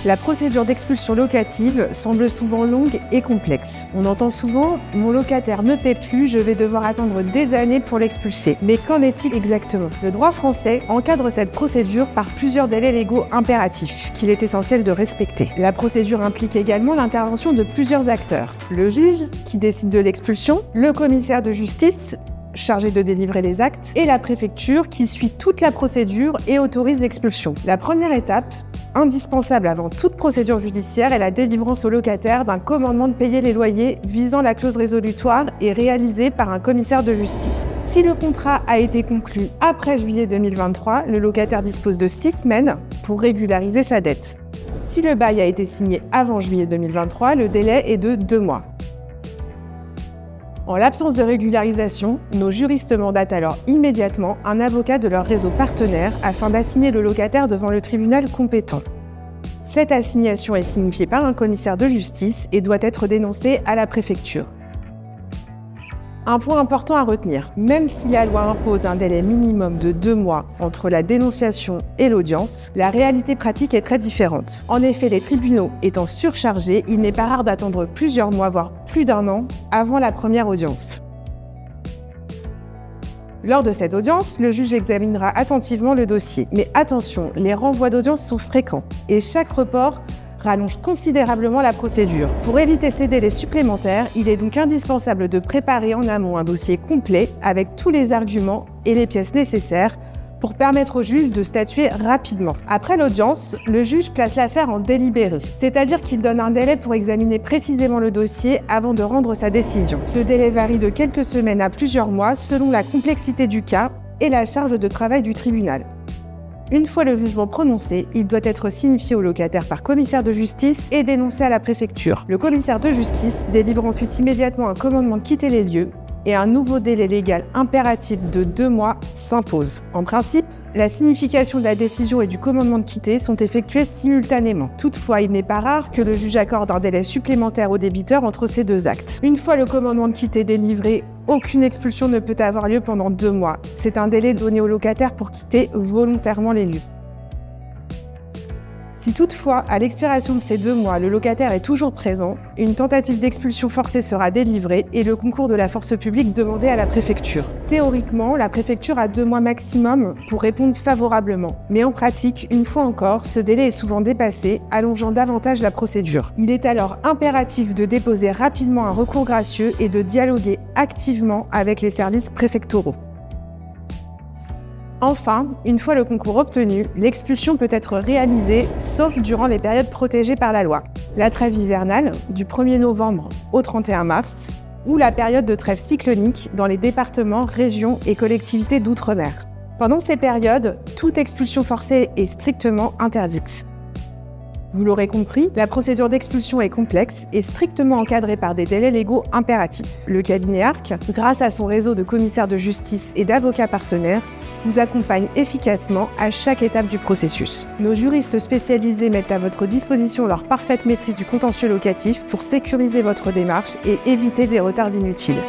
La procédure d'expulsion locative semble souvent longue et complexe. On entend souvent « mon locataire ne paie plus, je vais devoir attendre des années pour l'expulser ». Mais qu'en est-il exactement? Le droit français encadre cette procédure par plusieurs délais légaux impératifs qu'il est essentiel de respecter. La procédure implique également l'intervention de plusieurs acteurs. Le juge, qui décide de l'expulsion, le commissaire de justice, chargé de délivrer les actes, et la préfecture qui suit toute la procédure et autorise l'expulsion. La première étape, indispensable avant toute procédure judiciaire, est la délivrance au locataire d'un commandement de payer les loyers visant la clause résolutoire et réalisé par un commissaire de justice. Si le contrat a été conclu après juillet 2023, le locataire dispose de 6 semaines pour régulariser sa dette. Si le bail a été signé avant juillet 2023, le délai est de 2 mois. En l'absence de régularisation, nos juristes mandatent alors immédiatement un avocat de leur réseau partenaire afin d'assigner le locataire devant le tribunal compétent. Cette assignation est signifiée par un commissaire de justice et doit être dénoncée à la préfecture. Un point important à retenir, même si la loi impose un délai minimum de 2 mois entre la dénonciation et l'audience, la réalité pratique est très différente. En effet, les tribunaux étant surchargés, il n'est pas rare d'attendre plusieurs mois, voire plus d'1 an, avant la première audience. Lors de cette audience, le juge examinera attentivement le dossier. Mais attention, les renvois d'audience sont fréquents et chaque report rallonge considérablement la procédure. Pour éviter ces délais supplémentaires, il est donc indispensable de préparer en amont un dossier complet avec tous les arguments et les pièces nécessaires pour permettre au juge de statuer rapidement. Après l'audience, le juge place l'affaire en délibéré, c'est-à-dire qu'il donne un délai pour examiner précisément le dossier avant de rendre sa décision. Ce délai varie de quelques semaines à plusieurs mois selon la complexité du cas et la charge de travail du tribunal. Une fois le jugement prononcé, il doit être signifié au locataire par commissaire de justice et dénoncé à la préfecture. Le commissaire de justice délivre ensuite immédiatement un commandement de quitter les lieux et un nouveau délai légal impératif de 2 mois s'impose. En principe, la signification de la décision et du commandement de quitter sont effectuées simultanément. Toutefois, il n'est pas rare que le juge accorde un délai supplémentaire au débiteur entre ces 2 actes. Une fois le commandement de quitter délivré, aucune expulsion ne peut avoir lieu pendant 2 mois. C'est un délai donné au locataire pour quitter volontairement les lieux. Si toutefois, à l'expiration de ces 2 mois, le locataire est toujours présent, une tentative d'expulsion forcée sera délivrée et le concours de la force publique demandé à la préfecture. Théoriquement, la préfecture a 2 mois maximum pour répondre favorablement. Mais en pratique, une fois encore, ce délai est souvent dépassé, allongeant davantage la procédure. Il est alors impératif de déposer rapidement un recours gracieux et de dialoguer activement avec les services préfectoraux. Enfin, une fois le concours obtenu, l'expulsion peut être réalisée, sauf durant les périodes protégées par la loi. La trêve hivernale, du 1er novembre au 31 mars, ou la période de trêve cyclonique dans les départements, régions et collectivités d'outre-mer. Pendant ces périodes, toute expulsion forcée est strictement interdite. Vous l'aurez compris, la procédure d'expulsion est complexe et strictement encadrée par des délais légaux impératifs. Le cabinet ARC, grâce à son réseau de commissaires de justice et d'avocats partenaires, vous accompagne efficacement à chaque étape du processus. Nos juristes spécialisés mettent à votre disposition leur parfaite maîtrise du contentieux locatif pour sécuriser votre démarche et éviter des retards inutiles.